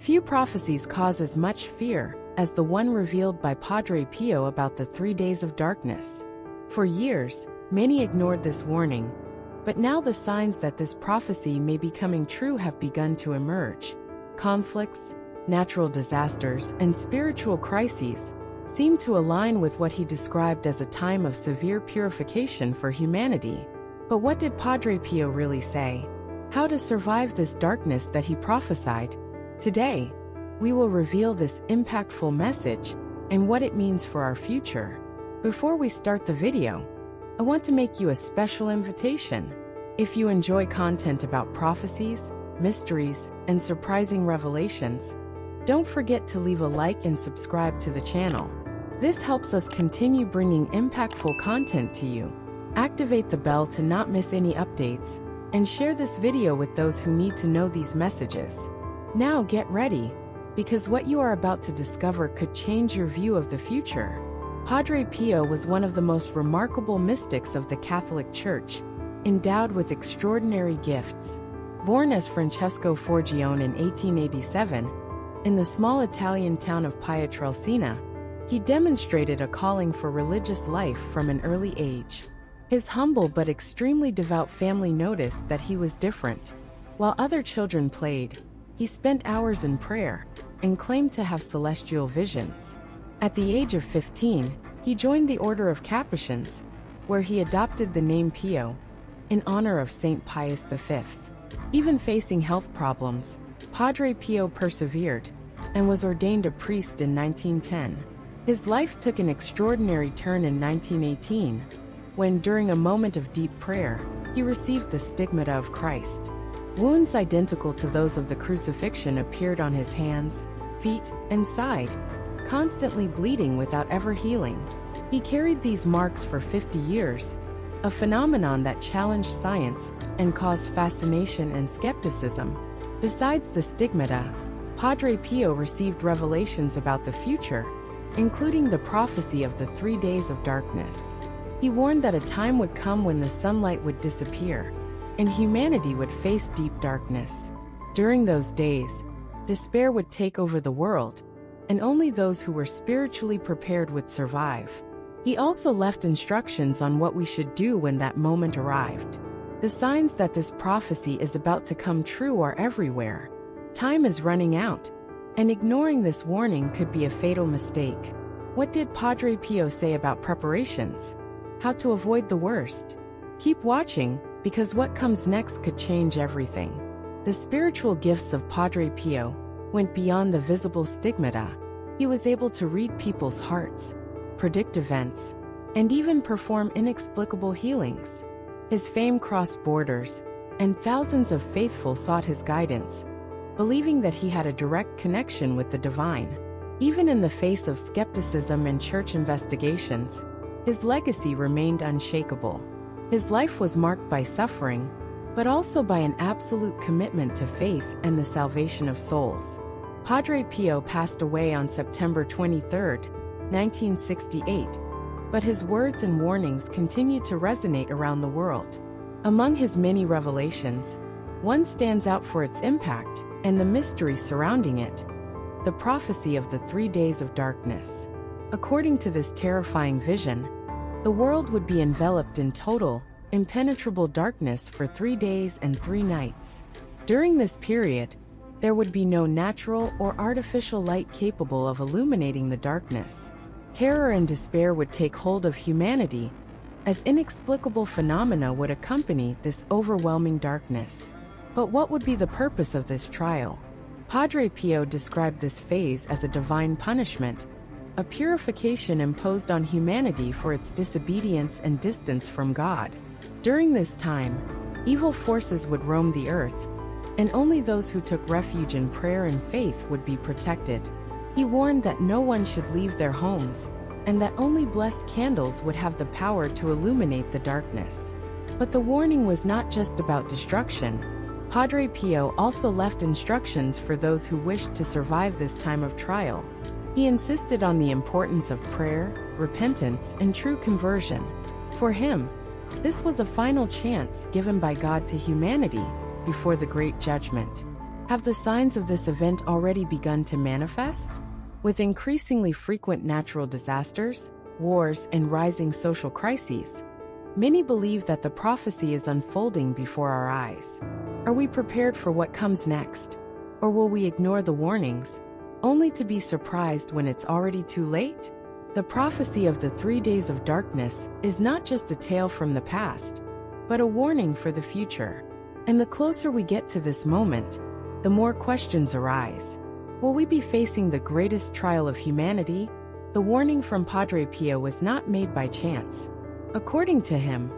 Few prophecies cause as much fear as the one revealed by Padre Pio about the 3 days of darkness. For years, many ignored this warning, but now the signs that this prophecy may be coming true have begun to emerge. Conflicts, natural disasters, and spiritual crises seem to align with what he described as a time of severe purification for humanity. But what did Padre Pio really say? How to survive this darkness that he prophesied? Today, we will reveal this impactful message and what it means for our future. Before we start the video, I want to make you a special invitation. If you enjoy content about prophecies, mysteries, and surprising revelations, don't forget to leave a like and subscribe to the channel. This helps us continue bringing impactful content to you. Activate the bell to not miss any updates, and share this video with those who need to know these messages. Now get ready, because what you are about to discover could change your view of the future. Padre Pio was one of the most remarkable mystics of the Catholic Church, endowed with extraordinary gifts. Born as Francesco Forgione in 1887, in the small Italian town of Pietrelcina, he demonstrated a calling for religious life from an early age. His humble but extremely devout family noticed that he was different. While other children played, he spent hours in prayer and claimed to have celestial visions. At the age of 15, he joined the Order of Capuchins, where he adopted the name Pio, in honor of Saint Pius V. Even facing health problems, Padre Pio persevered and was ordained a priest in 1910. His life took an extraordinary turn in 1918, when, during a moment of deep prayer, he received the stigmata of Christ. Wounds identical to those of the crucifixion appeared on his hands, feet, and side, constantly bleeding without ever healing. He carried these marks for 50 years, a phenomenon that challenged science and caused fascination and skepticism. Besides the stigmata, Padre Pio received revelations about the future, including the prophecy of the 3 days of darkness. He warned that a time would come when the sunlight would disappear, and humanity would face deep darkness. During those days, despair would take over the world, and only those who were spiritually prepared would survive. He also left instructions on what we should do when that moment arrived. The signs that this prophecy is about to come true are everywhere. Time is running out, and ignoring this warning could be a fatal mistake. What did Padre Pio say about preparations? How to avoid the worst? Keep watching, because what comes next could change everything. The spiritual gifts of Padre Pio went beyond the visible stigmata. He was able to read people's hearts, predict events, and even perform inexplicable healings. His fame crossed borders, and thousands of faithful sought his guidance, believing that he had a direct connection with the divine. Even in the face of skepticism and church investigations, his legacy remained unshakable. His life was marked by suffering, but also by an absolute commitment to faith and the salvation of souls. Padre Pio passed away on September 23, 1968, but his words and warnings continue to resonate around the world. Among his many revelations, one stands out for its impact and the mystery surrounding it: the prophecy of the 3 days of darkness. According to this terrifying vision, the world would be enveloped in total, impenetrable darkness for 3 days and 3 nights. During this period, there would be no natural or artificial light capable of illuminating the darkness. Terror and despair would take hold of humanity, as inexplicable phenomena would accompany this overwhelming darkness. But what would be the purpose of this trial? Padre Pio described this phase as a divine punishment, a purification imposed on humanity for its disobedience and distance from God. During this time, evil forces would roam the earth, and only those who took refuge in prayer and faith would be protected. He warned that no one should leave their homes, and that only blessed candles would have the power to illuminate the darkness. But the warning was not just about destruction. Padre Pio also left instructions for those who wished to survive this time of trial. He insisted on the importance of prayer, repentance, and true conversion. For him, this was a final chance given by God to humanity before the Great Judgment. Have the signs of this event already begun to manifest? With increasingly frequent natural disasters, wars, and rising social crises, many believe that the prophecy is unfolding before our eyes. Are we prepared for what comes next? Or will we ignore the warnings, only to be surprised when it's already too late? The prophecy of the 3 days of darkness is not just a tale from the past, but a warning for the future. And the closer we get to this moment, the more questions arise. Will we be facing the greatest trial of humanity? The warning from Padre Pio was not made by chance. According to him,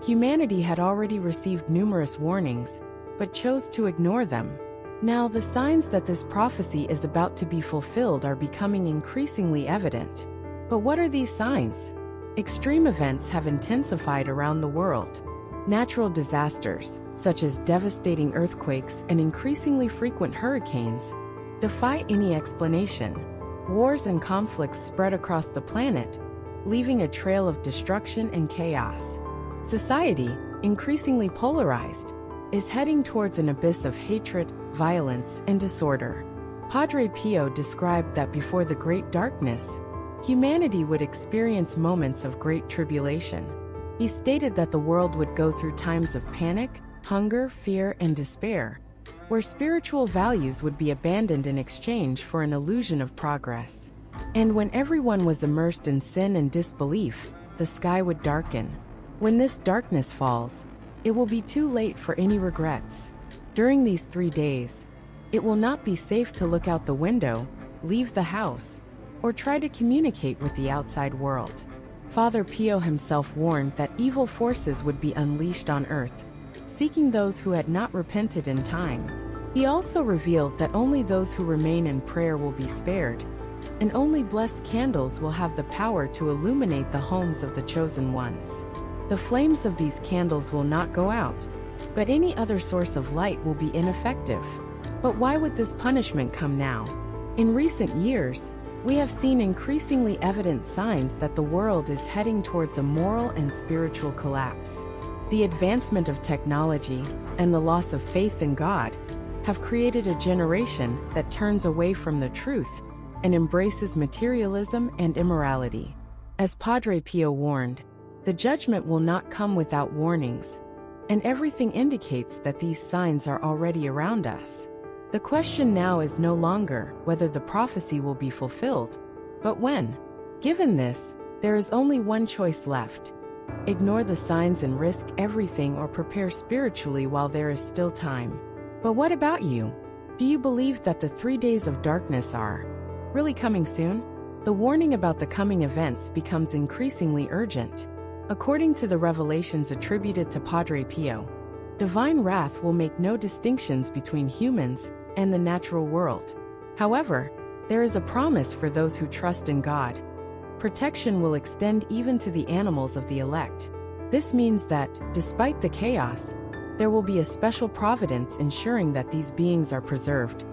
humanity had already received numerous warnings, but chose to ignore them. Now, the signs that this prophecy is about to be fulfilled are becoming increasingly evident. But what are these signs? Extreme events have intensified around the world. Natural disasters, such as devastating earthquakes and increasingly frequent hurricanes, defy any explanation. Wars and conflicts spread across the planet, leaving a trail of destruction and chaos. Society, increasingly polarized, is heading towards an abyss of hatred, violence, and disorder. Padre Pio described that before the Great Darkness, humanity would experience moments of great tribulation. He stated that the world would go through times of panic, hunger, fear, and despair, where spiritual values would be abandoned in exchange for an illusion of progress. And when everyone was immersed in sin and disbelief, the sky would darken. When this darkness falls, it will be too late for any regrets. During these 3 days, it will not be safe to look out the window, leave the house, or try to communicate with the outside world. Father Pio himself warned that evil forces would be unleashed on earth, seeking those who had not repented in time. He also revealed that only those who remain in prayer will be spared, and only blessed candles will have the power to illuminate the homes of the chosen ones. The flames of these candles will not go out, but any other source of light will be ineffective. But why would this punishment come now? In recent years, we have seen increasingly evident signs that the world is heading towards a moral and spiritual collapse. The advancement of technology and the loss of faith in God have created a generation that turns away from the truth and embraces materialism and immorality. As Padre Pio warned, the judgment will not come without warnings, and everything indicates that these signs are already around us. The question now is no longer whether the prophecy will be fulfilled, but when. Given this, there is only one choice left: ignore the signs and risk everything, or prepare spiritually while there is still time. But what about you? Do you believe that the 3 days of darkness are really coming soon? The warning about the coming events becomes increasingly urgent. According to the revelations attributed to Padre Pio, divine wrath will make no distinctions between humans and the natural world. However, there is a promise for those who trust in God. Protection will extend even to the animals of the elect. This means that, despite the chaos, there will be a special providence ensuring that these beings are preserved,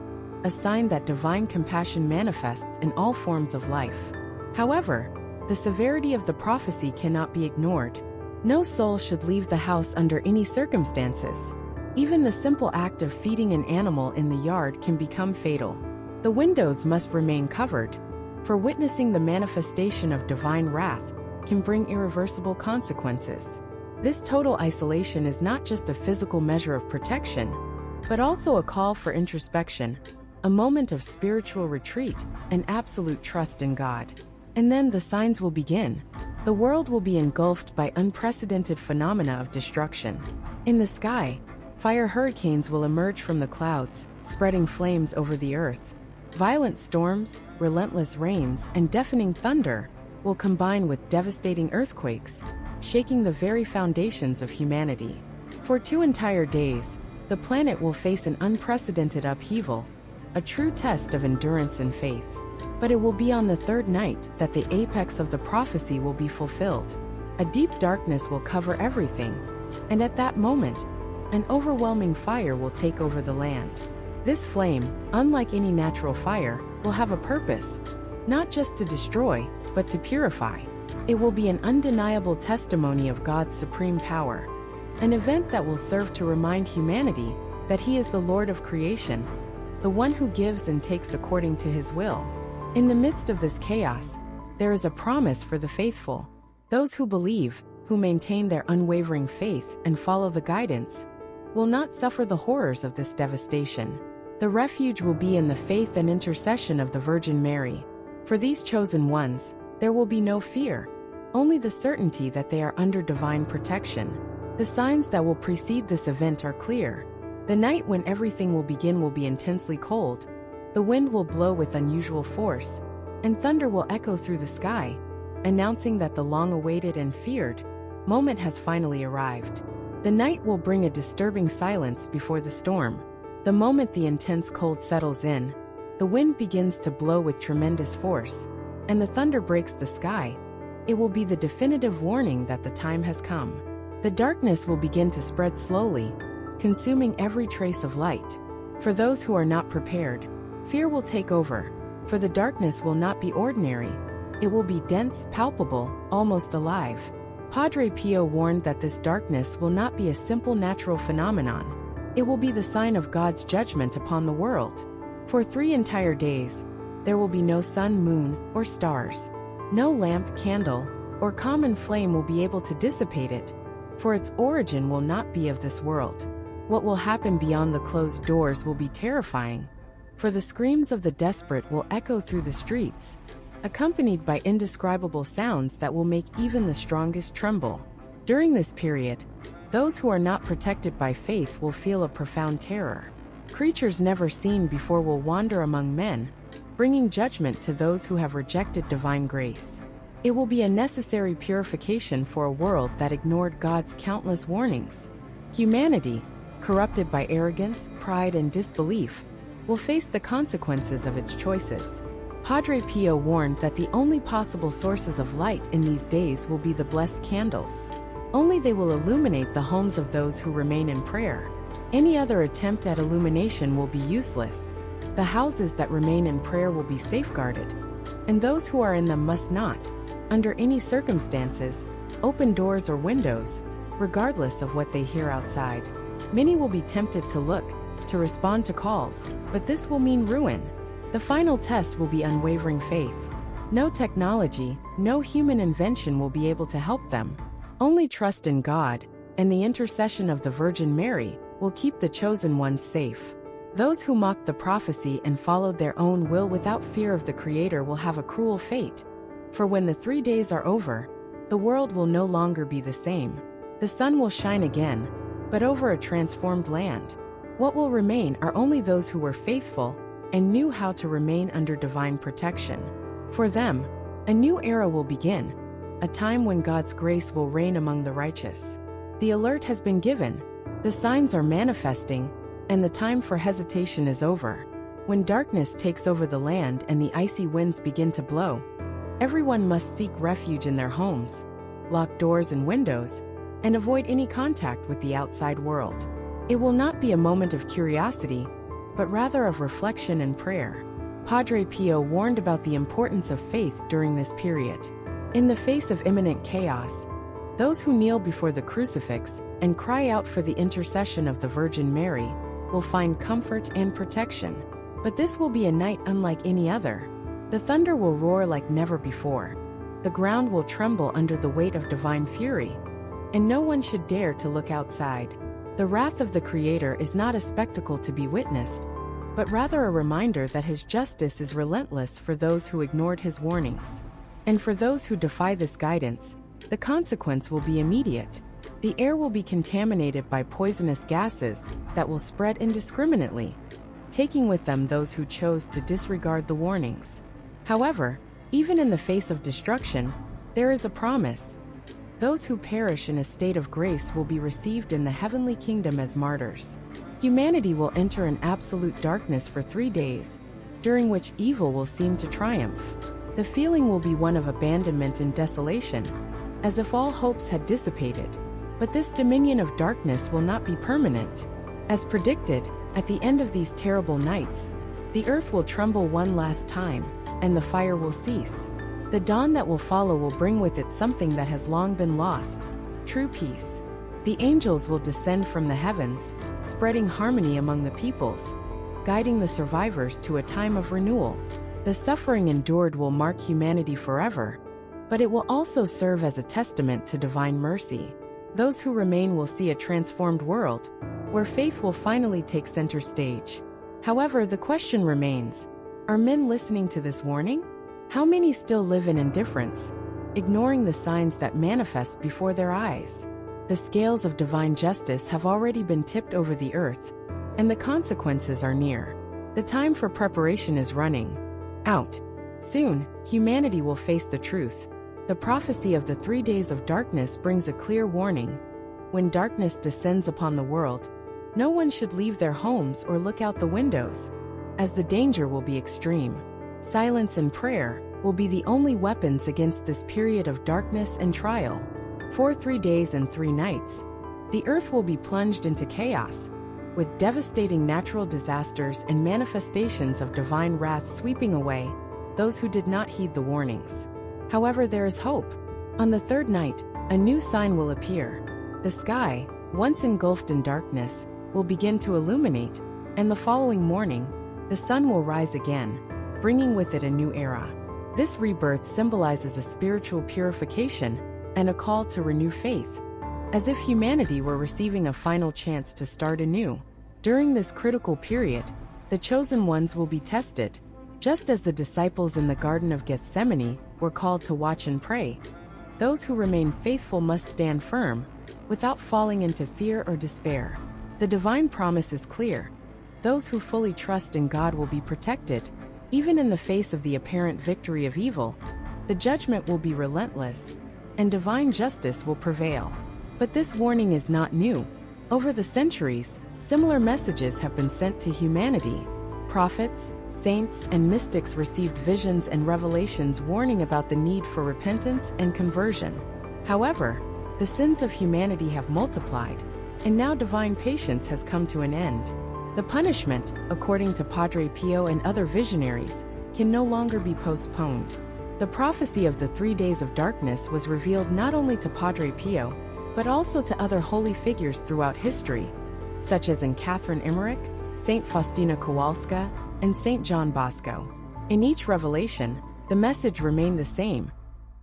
a sign that divine compassion manifests in all forms of life. However, the severity of the prophecy cannot be ignored. No soul should leave the house under any circumstances. Even the simple act of feeding an animal in the yard can become fatal. The windows must remain covered, for witnessing the manifestation of divine wrath can bring irreversible consequences. This total isolation is not just a physical measure of protection, but also a call for introspection, a moment of spiritual retreat, and absolute trust in God. And then the signs will begin. The world will be engulfed by unprecedented phenomena of destruction. In the sky, fire hurricanes will emerge from the clouds, spreading flames over the earth. Violent storms, relentless rains, and deafening thunder will combine with devastating earthquakes, shaking the very foundations of humanity. For 2 entire days, the planet will face an unprecedented upheaval, a true test of endurance and faith. But it will be on the 3rd night that the apex of the prophecy will be fulfilled. A deep darkness will cover everything, and at that moment, an overwhelming fire will take over the land. This flame, unlike any natural fire, will have a purpose, not just to destroy, but to purify. It will be an undeniable testimony of God's supreme power, an event that will serve to remind humanity that He is the Lord of creation, the one who gives and takes according to his will. In the midst of this chaos, there is a promise for the faithful. Those who believe, who maintain their unwavering faith and follow the guidance, will not suffer the horrors of this devastation. The refuge will be in the faith and intercession of the Virgin Mary. For these chosen ones, there will be no fear, only the certainty that they are under divine protection. The signs that will precede this event are clear. The night when everything will begin will be intensely cold. The wind will blow with unusual force, and thunder will echo through the sky, announcing that the long-awaited and feared moment has finally arrived. The night will bring a disturbing silence before the storm. The moment the intense cold settles in, the wind begins to blow with tremendous force, and the thunder breaks the sky. It will be the definitive warning that the time has come. The darkness will begin to spread slowly, consuming every trace of light. For those who are not prepared, fear will take over, for the darkness will not be ordinary. It will be dense, palpable, almost alive. Padre Pio warned that this darkness will not be a simple natural phenomenon. It will be the sign of God's judgment upon the world. For 3 entire days, there will be no sun, moon, or stars. No lamp, candle, or common flame will be able to dissipate it, for its origin will not be of this world. What will happen beyond the closed doors will be terrifying, for the screams of the desperate will echo through the streets, accompanied by indescribable sounds that will make even the strongest tremble. During this period, those who are not protected by faith will feel a profound terror. Creatures never seen before will wander among men, bringing judgment to those who have rejected divine grace. It will be a necessary purification for a world that ignored God's countless warnings. Humanity, corrupted by arrogance, pride, and disbelief, will face the consequences of its choices. Padre Pio warned that the only possible sources of light in these days will be the blessed candles. Only they will illuminate the homes of those who remain in prayer. Any other attempt at illumination will be useless. The houses that remain in prayer will be safeguarded, and those who are in them must not, under any circumstances, open doors or windows, regardless of what they hear outside. Many will be tempted to look, to respond to calls, but this will mean ruin. The final test will be unwavering faith. No technology, no human invention will be able to help them. Only trust in God, and the intercession of the Virgin Mary, will keep the chosen ones safe. Those who mocked the prophecy and followed their own will without fear of the Creator will have a cruel fate. For when the 3 days are over, the world will no longer be the same. The sun will shine again, but over a transformed land. What will remain are only those who were faithful and knew how to remain under divine protection. For them, a new era will begin, a time when God's grace will reign among the righteous. The alert has been given, the signs are manifesting, and the time for hesitation is over. When darkness takes over the land and the icy winds begin to blow, everyone must seek refuge in their homes, lock doors and windows, and avoid any contact with the outside world. It will not be a moment of curiosity, but rather of reflection and prayer. Padre Pio warned about the importance of faith during this period. In the face of imminent chaos, those who kneel before the crucifix and cry out for the intercession of the Virgin Mary will find comfort and protection. But this will be a night unlike any other. The thunder will roar like never before. The ground will tremble under the weight of divine fury, and no one should dare to look outside. The wrath of the Creator is not a spectacle to be witnessed, but rather a reminder that His justice is relentless for those who ignored His warnings. And for those who defy this guidance, the consequence will be immediate. The air will be contaminated by poisonous gases that will spread indiscriminately, taking with them those who chose to disregard the warnings. However, even in the face of destruction, there is a promise. Those who perish in a state of grace will be received in the heavenly kingdom as martyrs. Humanity will enter an absolute darkness for 3 days, during which evil will seem to triumph. The feeling will be one of abandonment and desolation, as if all hopes had dissipated. But this dominion of darkness will not be permanent. As predicted, at the end of these terrible nights, the earth will tremble one last time, and the fire will cease. The dawn that will follow will bring with it something that has long been lost: true peace. The angels will descend from the heavens, spreading harmony among the peoples, guiding the survivors to a time of renewal. The suffering endured will mark humanity forever, but it will also serve as a testament to divine mercy. Those who remain will see a transformed world, where faith will finally take center stage. However, the question remains, are men listening to this warning? How many still live in indifference, ignoring the signs that manifest before their eyes? The scales of divine justice have already been tipped over the earth, and the consequences are near. The time for preparation is running out. Soon, humanity will face the truth. The prophecy of the 3 days of darkness brings a clear warning. When darkness descends upon the world, no one should leave their homes or look out the windows, as the danger will be extreme. Silence and prayer will be the only weapons against this period of darkness and trial. For 3 days and 3 nights, the earth will be plunged into chaos, with devastating natural disasters and manifestations of divine wrath sweeping away those who did not heed the warnings. However, there is hope. On the 3rd night, a new sign will appear. The sky, once engulfed in darkness, will begin to illuminate, and the following morning, the sun will rise again, bringing with it a new era. This rebirth symbolizes a spiritual purification and a call to renew faith, as if humanity were receiving a final chance to start anew. During this critical period, the chosen ones will be tested, just as the disciples in the Garden of Gethsemane were called to watch and pray. Those who remain faithful must stand firm, without falling into fear or despair. The divine promise is clear. Those who fully trust in God will be protected, even in the face of the apparent victory of evil. The judgment will be relentless, and divine justice will prevail. But this warning is not new. Over the centuries, similar messages have been sent to humanity. Prophets, saints, and mystics received visions and revelations warning about the need for repentance and conversion. However, the sins of humanity have multiplied, and now divine patience has come to an end. The punishment, according to Padre Pio and other visionaries, can no longer be postponed. The prophecy of the 3 days of darkness was revealed not only to Padre Pio, but also to other holy figures throughout history, such as in Catherine Emmerich, Saint Faustina Kowalska, and Saint John Bosco. In each revelation, the message remained the same.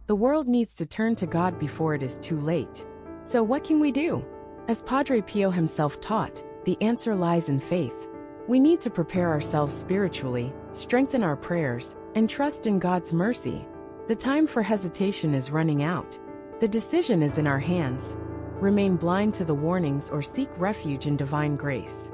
The world needs to turn to God before it is too late. So what can we do? As Padre Pio himself taught, the answer lies in faith. We need to prepare ourselves spiritually, strengthen our prayers, and trust in God's mercy. The time for hesitation is running out. The decision is in our hands. Remain blind to the warnings or seek refuge in divine grace.